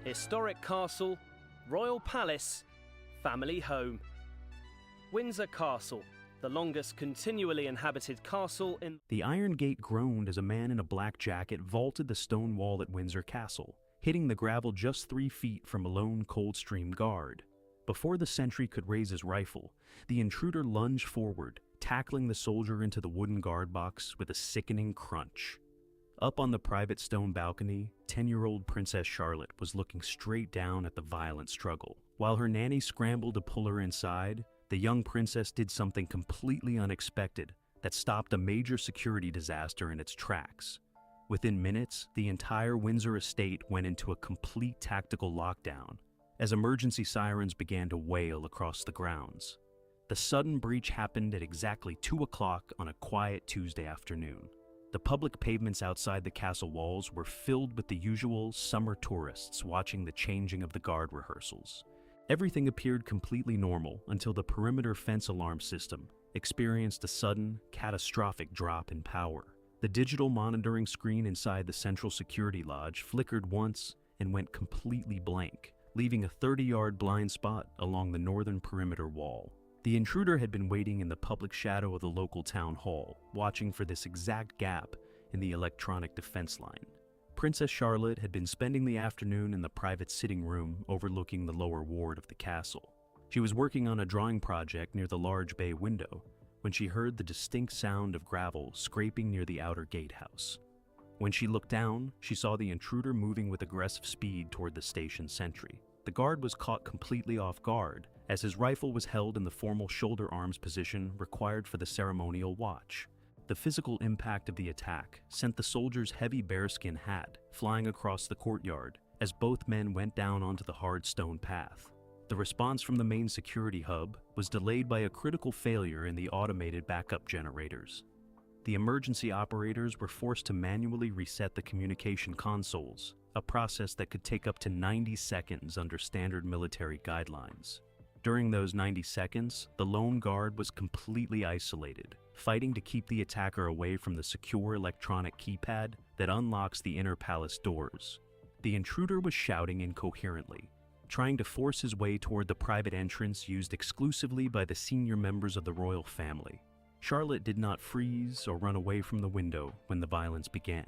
Historic castle, royal palace, family home. Windsor Castle, the longest continually inhabited castle in... The iron gate groaned as a man in a black jacket vaulted the stone wall at Windsor Castle, hitting the gravel just 3 feet from a lone Coldstream guard. Before the sentry could raise his rifle, the intruder lunged forward, tackling the soldier into the wooden guard box with a sickening crunch. Up on the private stone balcony, 10-year-old Princess Charlotte was looking straight down at the violent struggle. While her nanny scrambled to pull her inside, the young princess did something completely unexpected that stopped a major security disaster in its tracks. Within minutes, the entire Windsor estate went into a complete tactical lockdown as emergency sirens began to wail across the grounds. The sudden breach happened at exactly 2 o'clock on a quiet Tuesday afternoon. The public pavements outside the castle walls were filled with the usual summer tourists watching the changing of the guard rehearsals. Everything appeared completely normal until the perimeter fence alarm system experienced a sudden, catastrophic drop in power. The digital monitoring screen inside the central security lodge flickered once and went completely blank, leaving a 30-yard blind spot along the northern perimeter wall. The intruder had been waiting in the public shadow of the local town hall, watching for this exact gap in the electronic defense line. Princess Charlotte had been spending the afternoon in the private sitting room overlooking the lower ward of the castle. She was working on a drawing project near the large bay window when she heard the distinct sound of gravel scraping near the outer gatehouse. When she looked down, she saw the intruder moving with aggressive speed toward the station sentry. The guard was caught completely off guard, as his rifle was held in the formal shoulder arms position required for the ceremonial watch. The physical impact of the attack sent the soldier's heavy bearskin hat flying across the courtyard as both men went down onto the hard stone path. The response from the main security hub was delayed by a critical failure in the automated backup generators. The emergency operators were forced to manually reset the communication consoles, a process that could take up to 90 seconds under standard military guidelines. During those 90 seconds, the lone guard was completely isolated, fighting to keep the attacker away from the secure electronic keypad that unlocks the inner palace doors. The intruder was shouting incoherently, trying to force his way toward the private entrance used exclusively by the senior members of the royal family. Charlotte did not freeze or run away from the window when the violence began.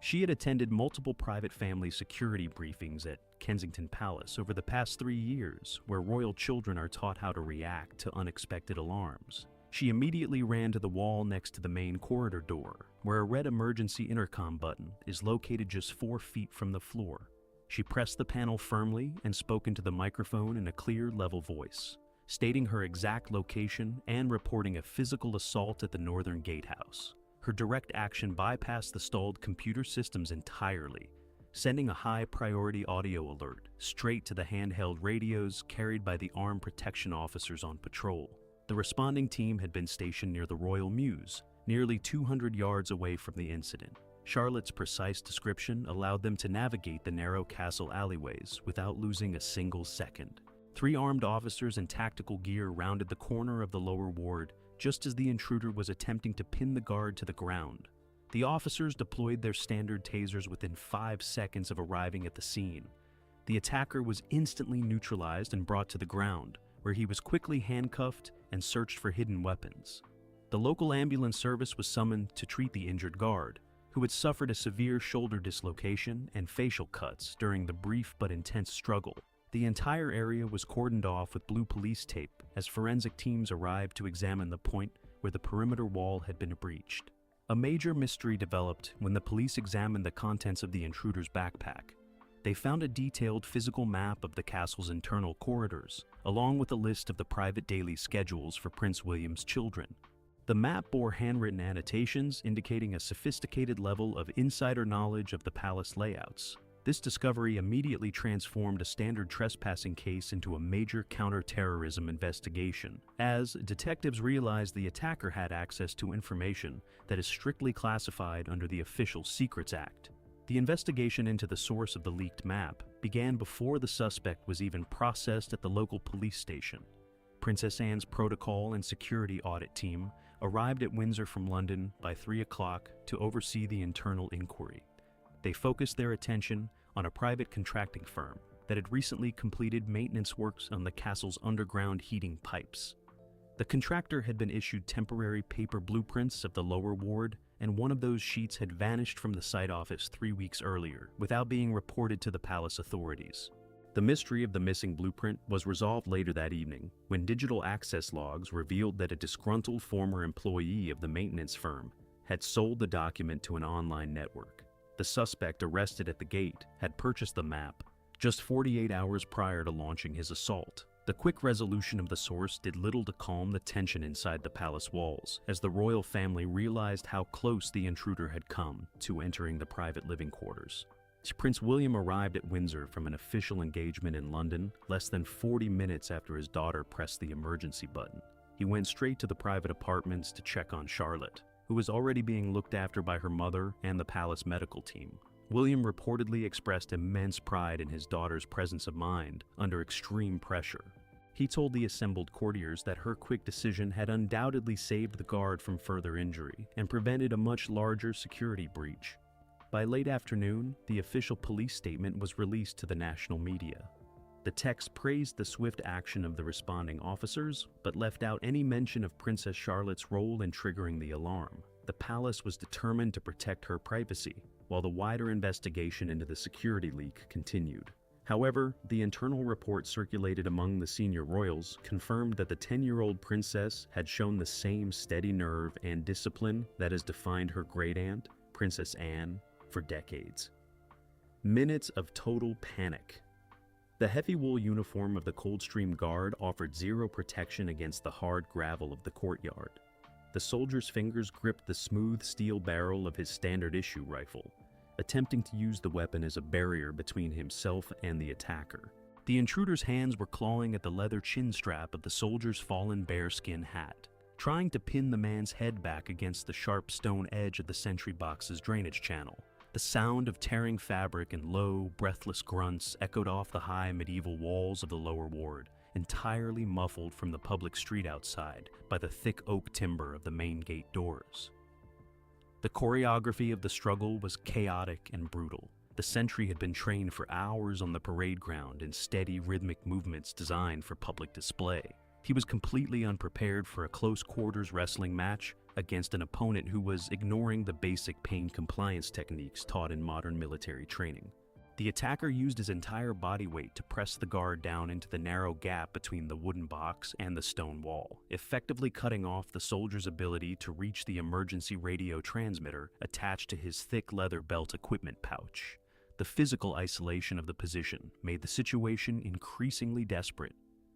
She had attended multiple private family security briefings at Kensington Palace over the past 3 years, where royal children are taught how to react to unexpected alarms. She immediately ran to the wall next to the main corridor door, where a red emergency intercom button is located just 4 feet from the floor. She pressed the panel firmly and spoke into the microphone in a clear, level voice, stating her exact location and reporting a physical assault at the northern gatehouse. Her direct action bypassed the stalled computer systems entirely, sending a high-priority audio alert straight to the handheld radios carried by the armed protection officers on patrol. The responding team had been stationed near the Royal Mews, nearly 200 yards away from the incident. Charlotte's precise description allowed them to navigate the narrow castle alleyways without losing a single second. 3 armed officers in tactical gear rounded the corner of the lower ward just as the intruder was attempting to pin the guard to the ground. The officers deployed their standard tasers within 5 seconds of arriving at the scene. The attacker was instantly neutralized and brought to the ground, where he was quickly handcuffed and searched for hidden weapons. The local ambulance service was summoned to treat the injured guard, who had suffered a severe shoulder dislocation and facial cuts during the brief but intense struggle. The entire area was cordoned off with blue police tape as forensic teams arrived to examine the point where the perimeter wall had been breached. A major mystery developed when the police examined the contents of the intruder's backpack. They found a detailed physical map of the castle's internal corridors, along with a list of the private daily schedules for Prince William's children. The map bore handwritten annotations indicating a sophisticated level of insider knowledge of the palace layouts. This discovery immediately transformed a standard trespassing case into a major counter-terrorism investigation, as detectives realized the attacker had access to information that is strictly classified under the Official Secrets Act. The investigation into the source of the leaked map began before the suspect was even processed at the local police station. Princess Anne's protocol and security audit team arrived at Windsor from London by 3 o'clock to oversee the internal inquiry. They focused their attention on a private contracting firm, that had recently completed maintenance works on the castle's underground heating pipes. The contractor had been issued temporary paper blueprints of the lower ward, and one of those sheets had vanished from the site office 3 weeks earlier without being reported to the palace authorities. The mystery of the missing blueprint was resolved later that evening when digital access logs revealed that a disgruntled former employee of the maintenance firm had sold the document to an online network. The suspect arrested at the gate had purchased the map just 48 hours prior to launching his assault. The quick resolution of the source did little to calm the tension inside the palace walls, as the royal family realized how close the intruder had come to entering the private living quarters. Prince William arrived at Windsor from an official engagement in London less than 40 minutes after his daughter pressed the emergency button. He went straight to the private apartments to check on Charlotte, who was already being looked after by her mother and the palace medical team. William reportedly expressed immense pride in his daughter's presence of mind under extreme pressure. He told the assembled courtiers that her quick decision had undoubtedly saved the guard from further injury and prevented a much larger security breach. By late afternoon, the official police statement was released to the national media. The text praised the swift action of the responding officers, but left out any mention of Princess Charlotte's role in triggering the alarm. The palace was determined to protect her privacy, while the wider investigation into the security leak continued. However, the internal report circulated among the senior royals confirmed that the 10-year-old princess had shown the same steady nerve and discipline that has defined her great-aunt, Princess Anne, for decades. Minutes of total panic. The heavy wool uniform of the Coldstream Guard offered zero protection against the hard gravel of the courtyard. The soldier's fingers gripped the smooth steel barrel of his standard-issue rifle, attempting to use the weapon as a barrier between himself and the attacker. The intruder's hands were clawing at the leather chin strap of the soldier's fallen bearskin hat, trying to pin the man's head back against the sharp stone edge of the sentry box's drainage channel. The sound of tearing fabric and low, breathless grunts echoed off the high medieval walls of the lower ward, entirely muffled from the public street outside by the thick oak timber of the main gate doors. The choreography of the struggle was chaotic and brutal. The sentry had been trained for hours on the parade ground in steady, rhythmic movements designed for public display. He was completely unprepared for a close-quarters wrestling match against an opponent who was ignoring the basic pain compliance techniques taught in modern military training. The attacker used his entire body weight to press the guard down into the narrow gap between the wooden box and the stone wall, effectively cutting off the soldier's ability to reach the emergency radio transmitter attached to his thick leather belt equipment pouch. The physical isolation of the position made the situation increasingly desperate.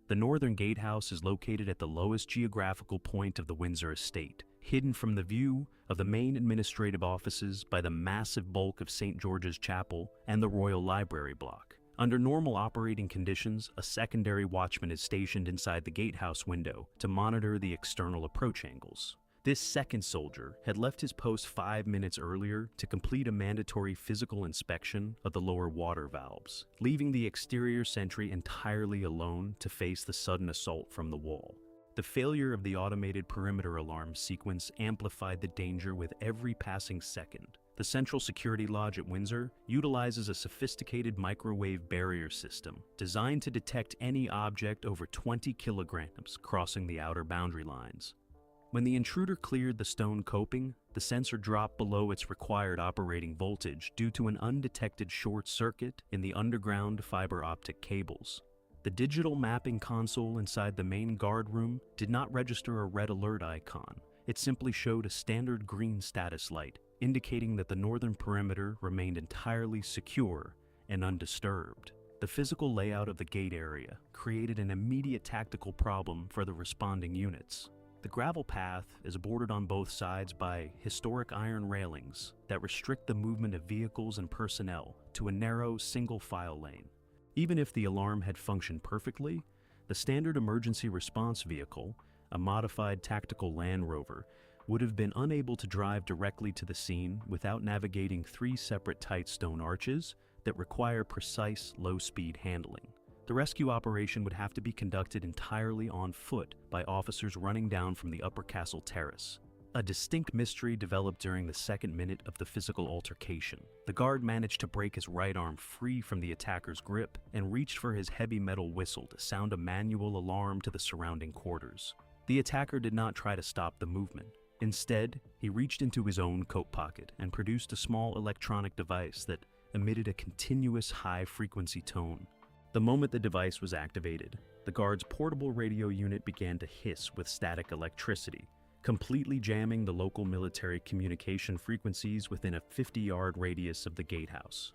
The northern gatehouse is located at the lowest geographical point of the Windsor estate, hidden from the view of the main administrative offices by the massive bulk of St. George's Chapel and the Royal Library block. Under normal operating conditions, a secondary watchman is stationed inside the gatehouse window to monitor the external approach angles. This second soldier had left his post 5 minutes earlier to complete a mandatory physical inspection of the lower water valves, leaving the exterior sentry entirely alone to face the sudden assault from the wall. The failure of the automated perimeter alarm sequence amplified the danger with every passing second. The Central Security Lodge at Windsor utilizes a sophisticated microwave barrier system designed to detect any object over 20 kilograms crossing the outer boundary lines. When the intruder cleared the stone coping, the sensor dropped below its required operating voltage due to an undetected short circuit in the underground fiber optic cables. The digital mapping console inside the main guard room did not register a red alert icon. It simply showed a standard green status light, indicating that the northern perimeter remained entirely secure and undisturbed. The physical layout of the gate area created an immediate tactical problem for the responding units. The gravel path is bordered on both sides by historic iron railings that restrict the movement of vehicles and personnel to a narrow single-file lane. Even if the alarm had functioned perfectly, the standard emergency response vehicle, a modified tactical Land Rover, would have been unable to drive directly to the scene without navigating 3 separate tight stone arches that require precise low-speed handling. The rescue operation would have to be conducted entirely on foot by officers running down from the upper castle terrace. A distinct mystery developed during the second minute of the physical altercation. The guard managed to break his right arm free from the attacker's grip and reached for his heavy metal whistle to sound a manual alarm to the surrounding quarters. The attacker did not try to stop the movement. Instead, he reached into his own coat pocket and produced a small electronic device that emitted a continuous high-frequency tone. The moment the device was activated, the guard's portable radio unit began to hiss with static electricity, completely jamming the local military communication frequencies within a 50-yard radius of the gatehouse.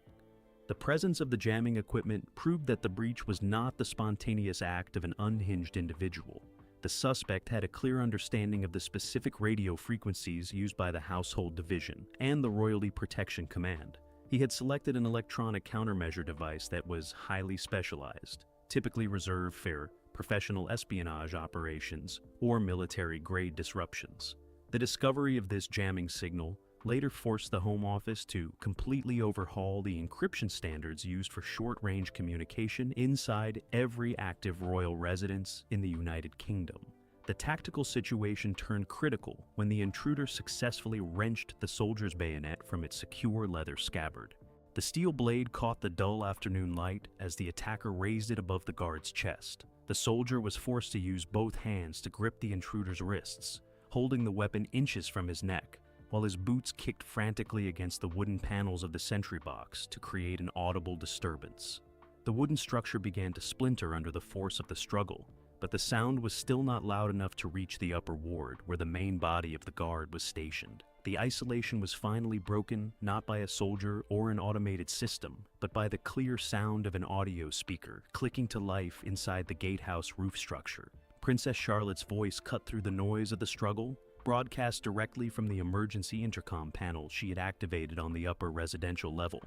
The presence of the jamming equipment proved that the breach was not the spontaneous act of an unhinged individual. The suspect had a clear understanding of the specific radio frequencies used by the Household Division and the Royalty Protection Command. He had selected an electronic countermeasure device that was highly specialized, typically reserved for professional espionage operations or military-grade disruptions. The discovery of this jamming signal later forced the Home Office to completely overhaul the encryption standards used for short-range communication inside every active royal residence in the United Kingdom. The tactical situation turned critical when the intruder successfully wrenched the soldier's bayonet from its secure leather scabbard. The steel blade caught the dull afternoon light as the attacker raised it above the guard's chest. The soldier was forced to use both hands to grip the intruder's wrists, holding the weapon inches from his neck, while his boots kicked frantically against the wooden panels of the sentry box to create an audible disturbance. The wooden structure began to splinter under the force of the struggle, but the sound was still not loud enough to reach the upper ward where the main body of the guard was stationed. The isolation was finally broken not by a soldier or an automated system, but by the clear sound of an audio speaker clicking to life inside the gatehouse roof structure. Princess Charlotte's voice cut through the noise of the struggle, broadcast directly from the emergency intercom panel she had activated on the upper residential level.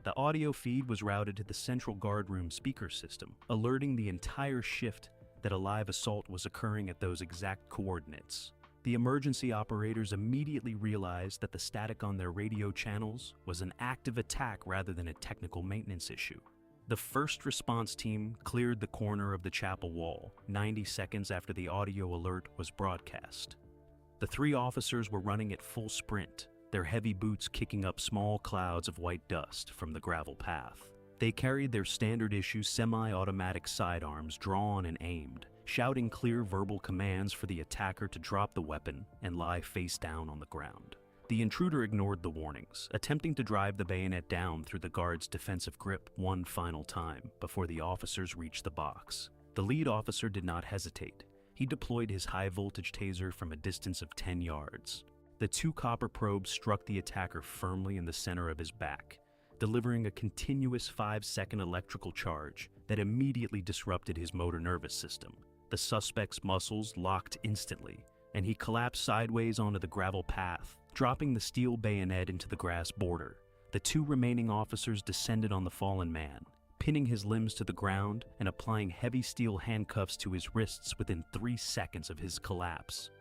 The audio feed was routed to the central guardroom speaker system, alerting the entire shift that a live assault was occurring at those exact coordinates. The emergency operators immediately realized that the static on their radio channels was an active attack rather than a technical maintenance issue. The first response team cleared the corner of the chapel wall 90 seconds after the audio alert was broadcast. The three officers were running at full sprint, their heavy boots kicking up small clouds of white dust from the gravel path. They carried their standard-issue semi-automatic sidearms drawn and aimed, shouting clear verbal commands for the attacker to drop the weapon and lie face down on the ground. The intruder ignored the warnings, attempting to drive the bayonet down through the guard's defensive grip one final time before the officers reached the box. The lead officer did not hesitate. He deployed his high-voltage taser from a distance of 10 yards. The two copper probes struck the attacker firmly in the center of his back, delivering a continuous 5-second electrical charge that immediately disrupted his motor nervous system. The suspect's muscles locked instantly, and he collapsed sideways onto the gravel path, dropping the steel bayonet into the grass border. The two remaining officers descended on the fallen man, pinning his limbs to the ground and applying heavy steel handcuffs to his wrists within 3 seconds of his collapse.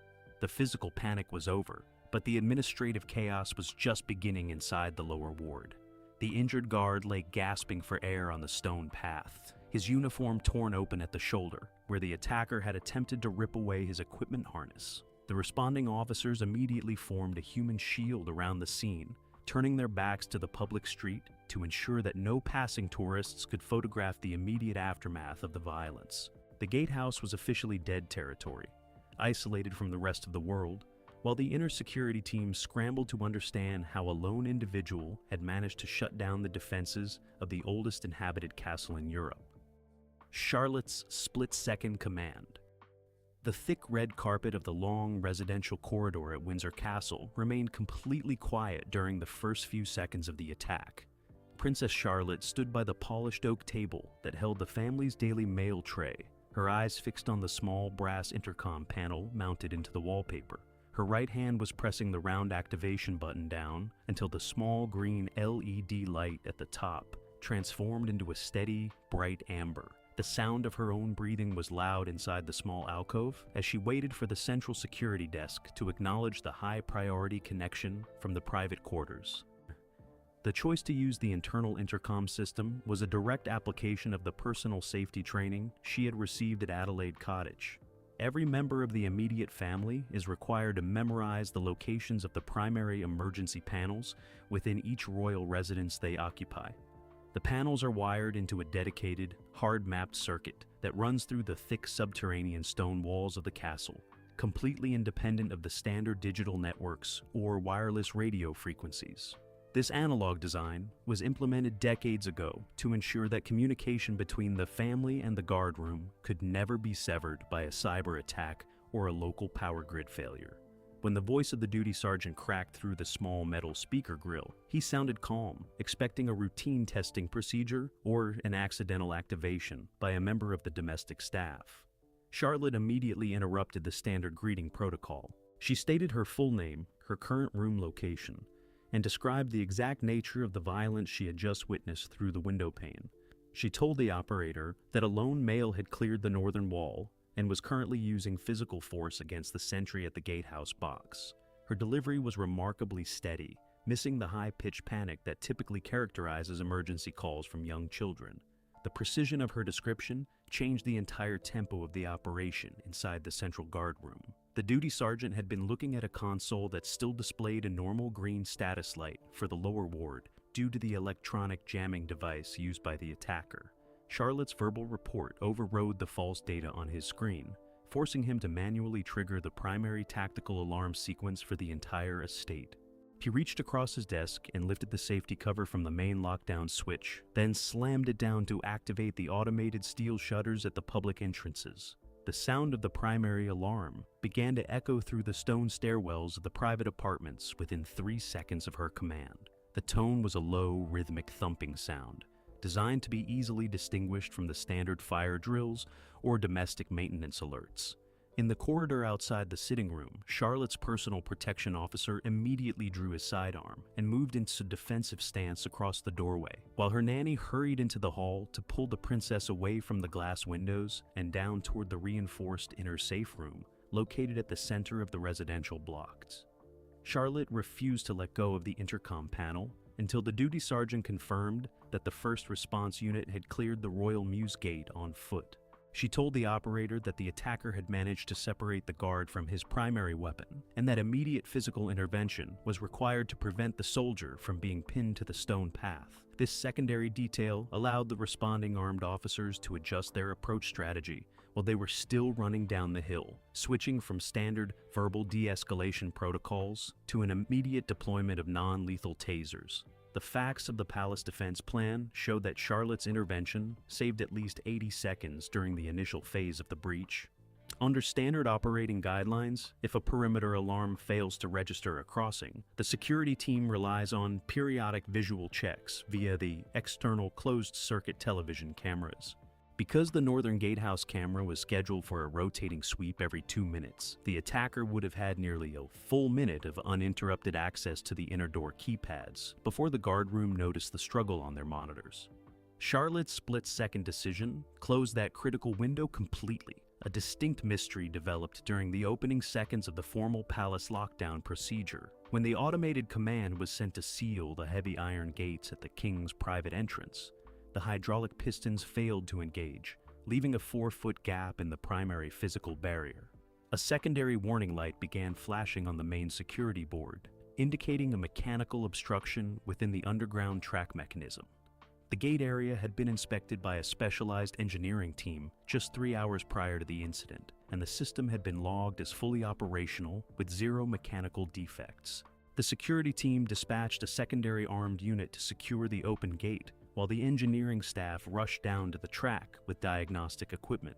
The physical panic was over, but the administrative chaos was just beginning inside the lower ward. The injured guard lay gasping for air on the stone path, his uniform torn open at the shoulder, where the attacker had attempted to rip away his equipment harness. The responding officers immediately formed a human shield around the scene, turning their backs to the public street to ensure that no passing tourists could photograph the immediate aftermath of the violence. The gatehouse was officially dead territory, isolated from the rest of the world, while the inner security team scrambled to understand how a lone individual had managed to shut down the defenses of the oldest inhabited castle in Europe. Charlotte's split-second command. The thick red carpet of the long residential corridor at Windsor Castle remained completely quiet during the first few seconds of the attack. Princess Charlotte stood by the polished oak table that held the family's daily mail tray, her eyes fixed on the small brass intercom panel mounted into the wallpaper. Her right hand was pressing the round activation button down until the small green LED light at the top transformed into a steady, bright amber. The sound of her own breathing was loud inside the small alcove as she waited for the central security desk to acknowledge the high-priority connection from the private quarters. The choice to use the internal intercom system was a direct application of the personal safety training she had received at Adelaide Cottage. every member of the immediate family is required to memorize the locations of the primary emergency panels within each royal residence they occupy. The panels are wired into a dedicated, hard-mapped circuit that runs through the thick subterranean stone walls of the castle, completely independent of the standard digital networks or wireless radio frequencies. This analog design was implemented decades ago to ensure that communication between the family and the guard room could never be severed by a cyber attack or a local power grid failure. When the voice of the duty sergeant cracked through the small metal speaker grill, he sounded calm, expecting a routine testing procedure or an accidental activation by a member of the domestic staff. Charlotte immediately interrupted the standard greeting protocol. She stated her full name, her current room location, and described the exact nature of the violence she had just witnessed through the window pane. She told the operator that a lone male had cleared the northern wall and was currently using physical force against the sentry at the gatehouse box. Her delivery was remarkably steady, missing the high-pitched panic that typically characterizes emergency calls from young children. The precision of her description changed the entire tempo of the operation inside the central guard room. The duty sergeant had been looking at a console that still displayed a normal green status light for the lower ward due to the electronic jamming device used by the attacker. Charlotte's verbal report overrode the false data on his screen, forcing him to manually trigger the primary tactical alarm sequence for the entire estate. He reached across his desk and lifted the safety cover from the main lockdown switch, then slammed it down to activate the automated steel shutters at the public entrances. The sound of the primary alarm began to echo through the stone stairwells of the private apartments within 3 seconds of her command. The tone was a low, rhythmic thumping sound, designed to be easily distinguished from the standard fire drills or domestic maintenance alerts. In the corridor outside the sitting room, Charlotte's personal protection officer immediately drew his sidearm and moved into a defensive stance across the doorway, while her nanny hurried into the hall to pull the princess away from the glass windows and down toward the reinforced inner safe room located at the center of the residential blocks. Charlotte refused to let go of the intercom panel until the duty sergeant confirmed that the first response unit had cleared the Royal Mews Gate on foot. She told the operator that the attacker had managed to separate the guard from his primary weapon, and that immediate physical intervention was required to prevent the soldier from being pinned to the stone path. This secondary detail allowed the responding armed officers to adjust their approach strategy while they were still running down the hill, switching from standard verbal de-escalation protocols to an immediate deployment of non-lethal tasers. The facts of the palace defense plan showed that Charlotte's intervention saved at least 80 seconds during the initial phase of the breach. Under standard operating guidelines, if a perimeter alarm fails to register a crossing, the security team relies on periodic visual checks via the external closed-circuit television cameras. Because the northern gatehouse camera was scheduled for a rotating sweep every 2 minutes, the attacker would have had nearly a full minute of uninterrupted access to the inner door keypads before the guard room noticed the struggle on their monitors. Charlotte's split-second decision closed that critical window completely. A distinct mystery developed during the opening seconds of the formal palace lockdown procedure, when the automated command was sent to seal the heavy iron gates at the king's private entrance. The hydraulic pistons failed to engage, leaving a 4-foot gap in the primary physical barrier. A secondary warning light began flashing on the main security board, indicating a mechanical obstruction within the underground track mechanism. The gate area had been inspected by a specialized engineering team just 3 hours prior to the incident, and the system had been logged as fully operational with 0 mechanical defects. The security team dispatched a secondary armed unit to secure the open gate, while the engineering staff rushed down to the track with diagnostic equipment.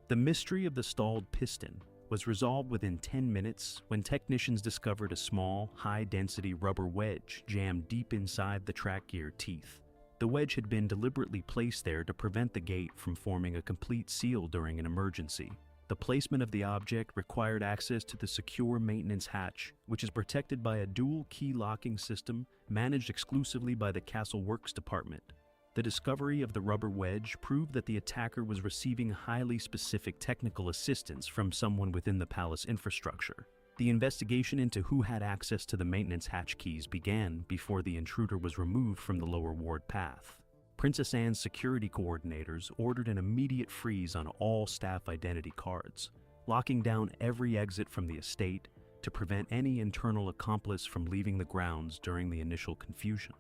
The mystery of the stalled piston was resolved within 10 minutes when technicians discovered a small, high-density rubber wedge jammed deep inside the track gear teeth. The wedge had been deliberately placed there to prevent the gate from forming a complete seal during an emergency. The placement of the object required access to the secure maintenance hatch, which is protected by a dual key locking system managed exclusively by the Castle Works Department. The discovery of the rubber wedge proved that the attacker was receiving highly specific technical assistance from someone within the palace infrastructure. The investigation into who had access to the maintenance hatch keys began before the intruder was removed from the lower ward path. Princess Anne's security coordinators ordered an immediate freeze on all staff identity cards. locking down every exit from the estate to prevent any internal accomplice from leaving the grounds during the initial confusion.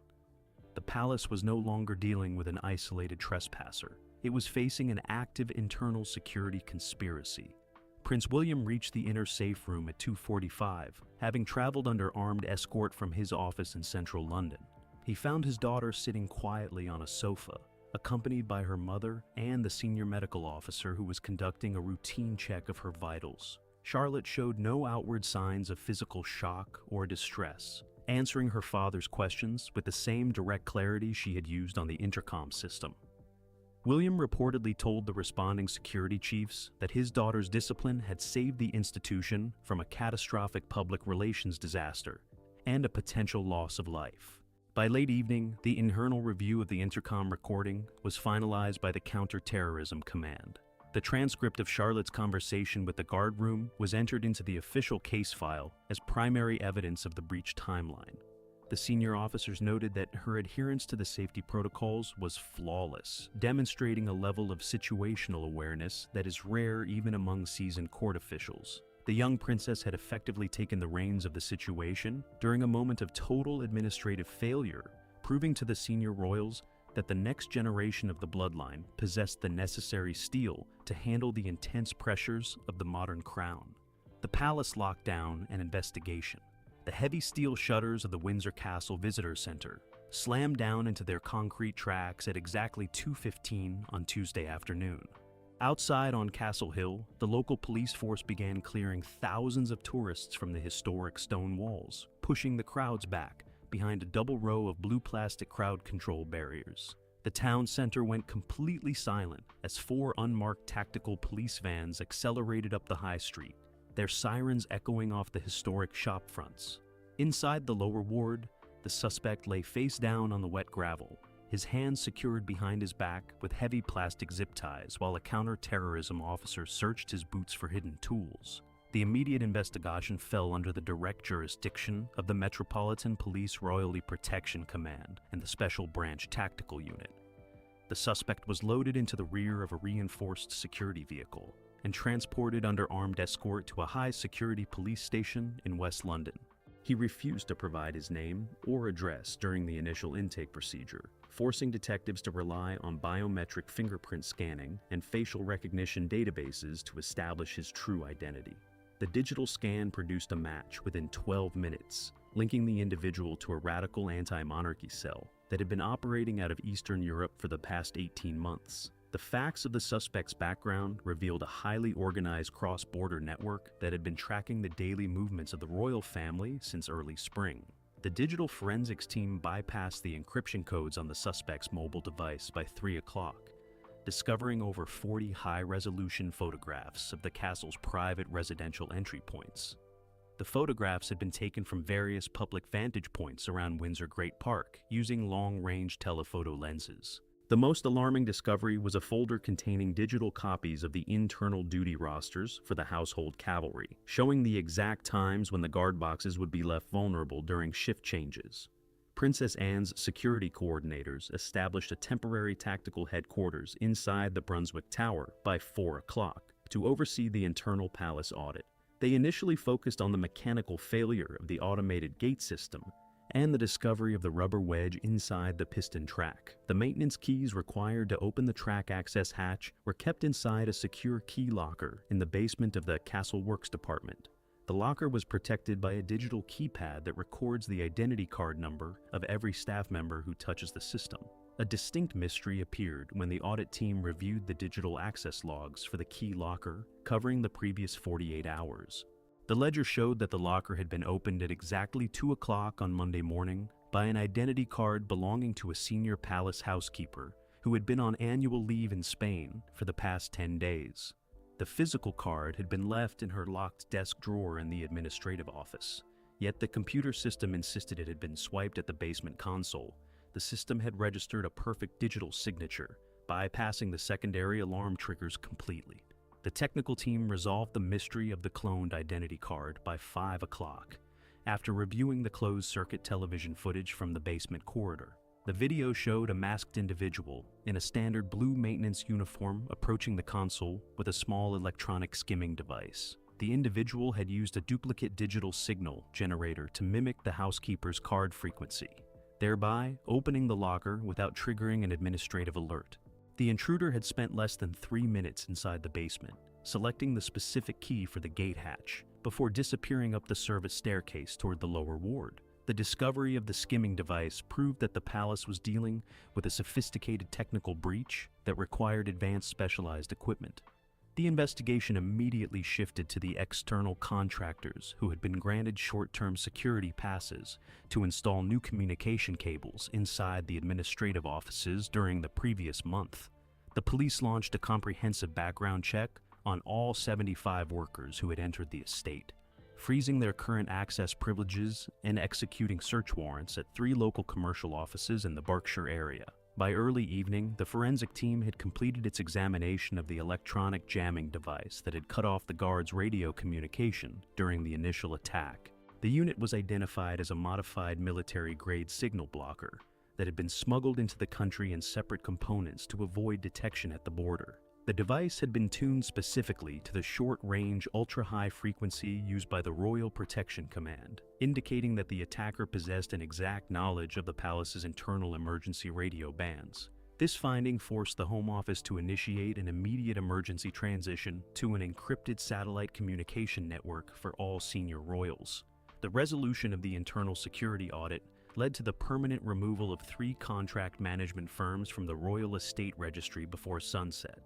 The palace was no longer dealing with an isolated trespasser. It was facing an active internal security conspiracy. Prince William reached the inner safe room at 2:45, having traveled under armed escort from his office in central London. He found his daughter sitting quietly on a sofa, accompanied by her mother and the senior medical officer who was conducting a routine check of her vitals. Charlotte showed no outward signs of physical shock or distress, answering her father's questions with the same direct clarity she had used on the intercom system. William reportedly told the responding security chiefs that his daughter's discipline had saved the institution from a catastrophic public relations disaster and a potential loss of life. By late evening, the internal review of the intercom recording was finalized by the Counter-Terrorism Command. The transcript of Charlotte's conversation with the guard room was entered into the official case file as primary evidence of the breach timeline. The senior officers noted that her adherence to the safety protocols was flawless, demonstrating a level of situational awareness that is rare even among seasoned court officials. The young princess had effectively taken the reins of the situation during a moment of total administrative failure, proving to the senior royals that the next generation of the bloodline possessed the necessary steel to handle the intense pressures of the modern crown. The palace locked down an investigation. The heavy steel shutters of the Windsor Castle Visitor Center slammed down into their concrete tracks at exactly 2:15 on Tuesday afternoon. Outside on Castle Hill, the local police force began clearing thousands of tourists from the historic stone walls, pushing the crowds back behind a double row of blue plastic crowd control barriers. The town center went completely silent as 4 unmarked tactical police vans accelerated up the high street, their sirens echoing off the historic shop fronts. Inside the lower ward, the suspect lay face down on the wet gravel, his hands secured behind his back with heavy plastic zip ties while a counter-terrorism officer searched his boots for hidden tools. The immediate investigation fell under the direct jurisdiction of the Metropolitan Police Royalty Protection Command and the Special Branch Tactical Unit. The suspect was loaded into the rear of a reinforced security vehicle and transported under armed escort to a high-security police station in West London. He refused to provide his name or address during the initial intake procedure, forcing detectives to rely on biometric fingerprint scanning and facial recognition databases to establish his true identity. The digital scan produced a match within 12 minutes, linking the individual to a radical anti-monarchy cell that had been operating out of Eastern Europe for the past 18 months. The facts of the suspect's background revealed a highly organized cross-border network that had been tracking the daily movements of the royal family since early spring. The digital forensics team bypassed the encryption codes on the suspect's mobile device by 3 o'clock, discovering over 40 high-resolution photographs of the castle's private residential entry points. The photographs had been taken from various public vantage points around Windsor Great Park using long-range telephoto lenses. The most alarming discovery was a folder containing digital copies of the internal duty rosters for the household cavalry, showing the exact times when the guard boxes would be left vulnerable during shift changes. Princess Anne's security coordinators established a temporary tactical headquarters inside the Brunswick Tower by 4 o'clock to oversee the internal palace audit. They initially focused on the mechanical failure of the automated gate system and the discovery of the rubber wedge inside the piston track. The maintenance keys required to open the track access hatch were kept inside a secure key locker in the basement of the Castle Works department. The locker was protected by a digital keypad that records the identity card number of every staff member who touches the system. A distinct mystery appeared when the audit team reviewed the digital access logs for the key locker covering the previous 48 hours. The ledger showed that the locker had been opened at exactly 2 o'clock on Monday morning by an identity card belonging to a senior palace housekeeper who had been on annual leave in Spain for the past 10 days. The physical card had been left in her locked desk drawer in the administrative office, yet the computer system insisted it had been swiped at the basement console. The system had registered a perfect digital signature, bypassing the secondary alarm triggers completely. The technical team resolved the mystery of the cloned identity card by 5 o'clock, after reviewing the closed-circuit television footage from the basement corridor. The video showed a masked individual in a standard blue maintenance uniform approaching the console with a small electronic skimming device. The individual had used a duplicate digital signal generator to mimic the housekeeper's card frequency, thereby opening the locker without triggering an administrative alert. The intruder had spent less than 3 minutes inside the basement, selecting the specific key for the gate hatch, before disappearing up the service staircase toward the lower ward. The discovery of the skimming device proved that the palace was dealing with a sophisticated technical breach that required advanced specialized equipment. The investigation immediately shifted to the external contractors who had been granted short-term security passes to install new communication cables inside the administrative offices during the previous month. The police launched a comprehensive background check on all 75 workers who had entered the estate, freezing their current access privileges and executing search warrants at 3 local commercial offices in the Berkshire area. By early evening, the forensic team had completed its examination of the electronic jamming device that had cut off the guards' radio communication during the initial attack. The unit was identified as a modified military-grade signal blocker that had been smuggled into the country in separate components to avoid detection at the border. The device had been tuned specifically to the short-range, ultra-high frequency used by the Royal Protection Command, indicating that the attacker possessed an exact knowledge of the palace's internal emergency radio bands. This finding forced the Home Office to initiate an immediate emergency transition to an encrypted satellite communication network for all senior royals. The resolution of the internal security audit led to the permanent removal of 3 contract management firms from the Royal Estate Registry before sunset.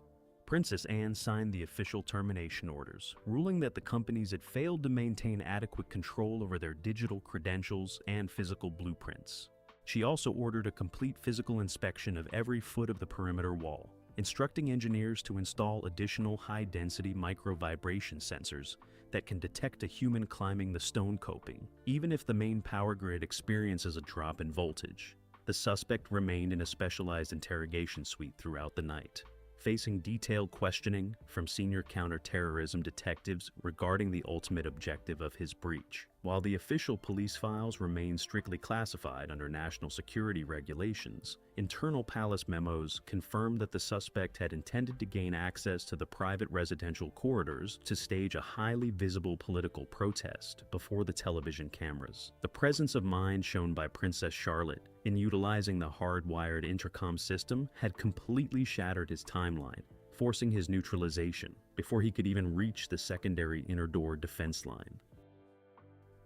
Princess Anne signed the official termination orders, ruling that the companies had failed to maintain adequate control over their digital credentials and physical blueprints. She also ordered a complete physical inspection of every foot of the perimeter wall, instructing engineers to install additional high-density micro-vibration sensors that can detect a human climbing the stone coping, even if the main power grid experiences a drop in voltage. The suspect remained in a specialized interrogation suite throughout the night, facing detailed questioning from senior counterterrorism detectives regarding the ultimate objective of his breach. While the official police files remain strictly classified under national security regulations, internal palace memos confirmed that the suspect had intended to gain access to the private residential corridors to stage a highly visible political protest before the television cameras. The presence of mind shown by Princess Charlotte in utilizing the hardwired intercom system had completely shattered his timeline, forcing his neutralization before he could even reach the secondary inner door defense line.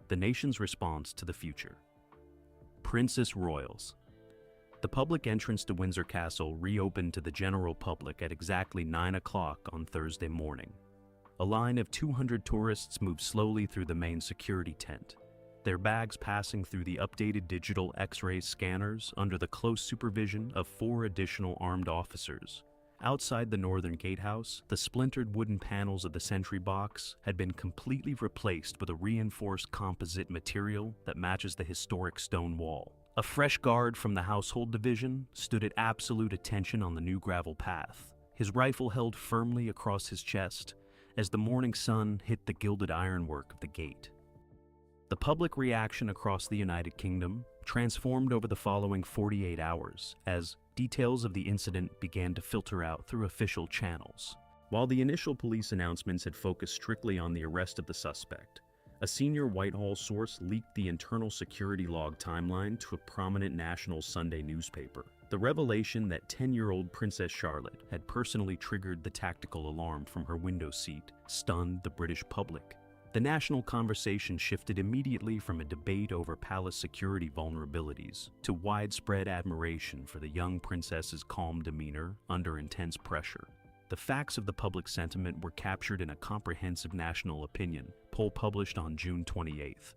The nation's response to the future. Princess Royals. The public entrance to Windsor Castle reopened to the general public at exactly 9 o'clock on Thursday morning. A line of 200 tourists moved slowly through the main security tent, their bags passing through the updated digital X-ray scanners under the close supervision of 4 additional armed officers. Outside the northern gatehouse, the splintered wooden panels of the sentry box had been completely replaced with a reinforced composite material that matches the historic stone wall. A fresh guard from the household division stood at absolute attention on the new gravel path, his rifle held firmly across his chest as the morning sun hit the gilded ironwork of the gate. The public reaction across the United Kingdom transformed over the following 48 hours as details of the incident began to filter out through official channels. While the initial police announcements had focused strictly on the arrest of the suspect, a senior Whitehall source leaked the internal security log timeline to a prominent national Sunday newspaper. The revelation that 10-year-old Princess Charlotte had personally triggered the tactical alarm from her window seat stunned the British public. The national conversation shifted immediately from a debate over palace security vulnerabilities to widespread admiration for the young princess's calm demeanor under intense pressure. The facts of the public sentiment were captured in a comprehensive national opinion poll published on June 28th.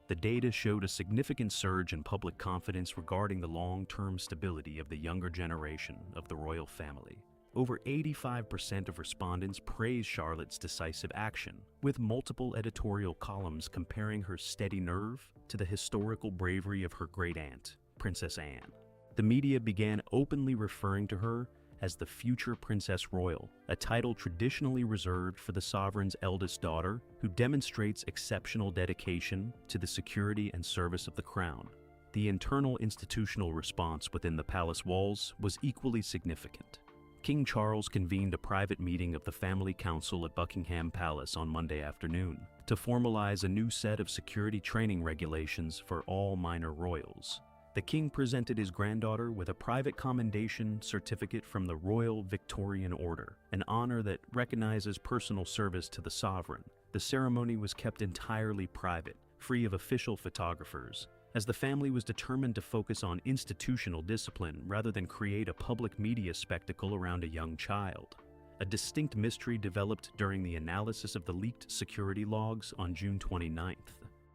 The data showed a significant surge in public confidence regarding the long-term stability of the younger generation of the royal family. Over 85% of respondents praised Charlotte's decisive action, with multiple editorial columns comparing her steady nerve to the historical bravery of her great-aunt, Princess Anne. The media began openly referring to her as the future Princess Royal, a title traditionally reserved for the sovereign's eldest daughter, who demonstrates exceptional dedication to the security and service of the crown. the internal institutional response within the palace walls was equally significant. King Charles convened a private meeting of the family council at Buckingham Palace on Monday afternoon to formalize a new set of security training regulations for all minor royals. The king presented his granddaughter with a private commendation certificate from the Royal Victorian Order, an honor that recognizes personal service to the sovereign. The ceremony was kept entirely private, free of official photographers, as the family was determined to focus on institutional discipline rather than create a public media spectacle around a young child. A distinct mystery developed during the analysis of the leaked security logs on June 29th.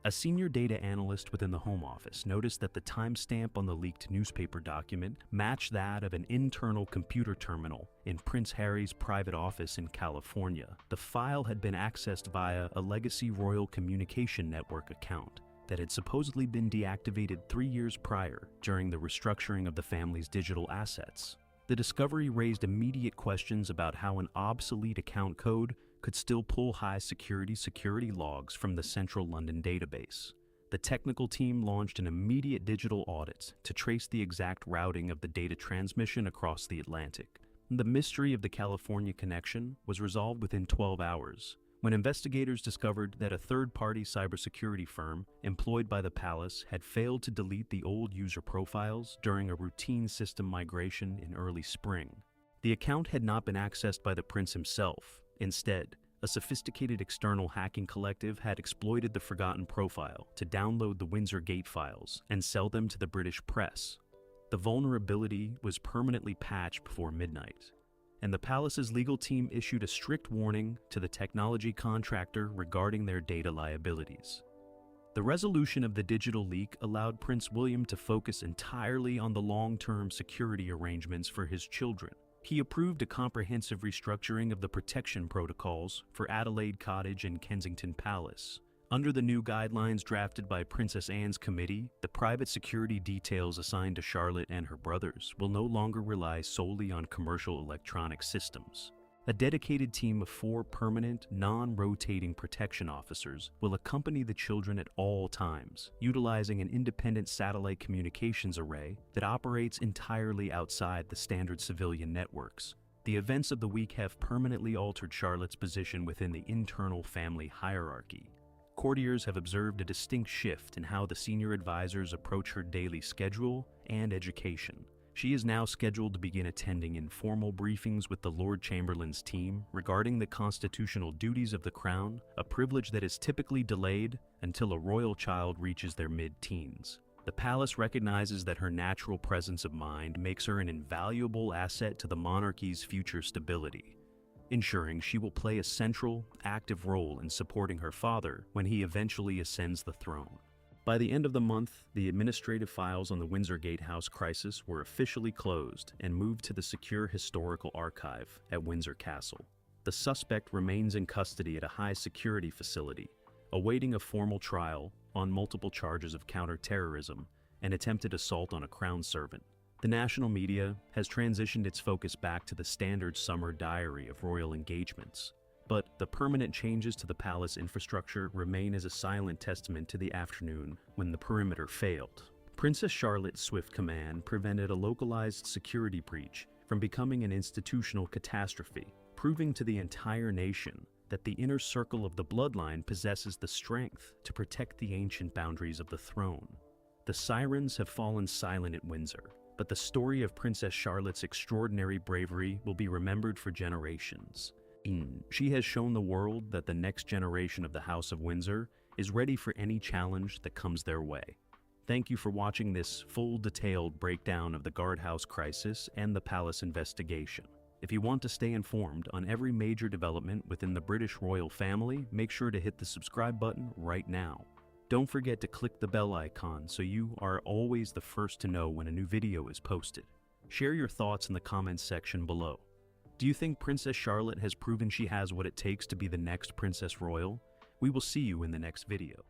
A senior data analyst within the Home Office noticed that the timestamp on the leaked newspaper document matched that of an internal computer terminal in Prince Harry's private office in California. The file had been accessed via a legacy Royal Communication Network account that had supposedly been deactivated 3 years prior during the restructuring of the family's digital assets. The discovery raised immediate questions about how an obsolete account code could still pull high security logs from the central London database. The technical team launched an immediate digital audit to trace the exact routing of the data transmission across the Atlantic. The mystery of the California connection was resolved within 12 hours, when investigators discovered that a third-party cybersecurity firm employed by the palace had failed to delete the old user profiles during a routine system migration in early spring. The account had not been accessed by the prince himself. Instead, a sophisticated external hacking collective had exploited the forgotten profile to download the Windsor Gate files and sell them to the British press. The vulnerability was permanently patched before midnight, and the palace's legal team issued a strict warning to the technology contractor regarding their data liabilities. The resolution of the digital leak allowed Prince William to focus entirely on the long-term security arrangements for his children. He approved a comprehensive restructuring of the protection protocols for Adelaide Cottage and Kensington Palace. Under the new guidelines drafted by Princess Anne's committee, the private security details assigned to Charlotte and her brothers will no longer rely solely on commercial electronic systems. A dedicated team of 4 permanent, non-rotating protection officers will accompany the children at all times, utilizing an independent satellite communications array that operates entirely outside the standard civilian networks. The events of the week have permanently altered Charlotte's position within the internal family hierarchy. Courtiers have observed a distinct shift in how the senior advisors approach her daily schedule and education. She is now scheduled to begin attending informal briefings with the Lord Chamberlain's team regarding the constitutional duties of the Crown, a privilege that is typically delayed until a royal child reaches their mid-teens. The palace recognizes that her natural presence of mind makes her an invaluable asset to the monarchy's future stability, ensuring she will play a central, active role in supporting her father when he eventually ascends the throne. By the end of the month, the administrative files on the Windsor Gatehouse crisis were officially closed and moved to the secure historical archive at Windsor Castle. The suspect remains in custody at a high-security facility, awaiting a formal trial on multiple charges of counter-terrorism and attempted assault on a crown servant. The national media has transitioned its focus back to the standard summer diary of royal engagements, but the permanent changes to the palace infrastructure remain as a silent testament to the afternoon when the perimeter failed. Princess Charlotte's swift command prevented a localized security breach from becoming an institutional catastrophe, proving to the entire nation that the inner circle of the bloodline possesses the strength to protect the ancient boundaries of the throne. The sirens have fallen silent at Windsor, but the story of Princess Charlotte's extraordinary bravery will be remembered for generations. She has shown the world that the next generation of the House of Windsor is ready for any challenge that comes their way. Thank you for watching this full detailed breakdown of the guardhouse crisis and the palace investigation. If you want to stay informed on every major development within the British royal family, make sure to hit the subscribe button right now. Don't forget to click the bell icon so you are always the first to know when a new video is posted. Share your thoughts in the comments section below. Do you think Princess Charlotte has proven she has what it takes to be the next Princess Royal? We will see you in the next video.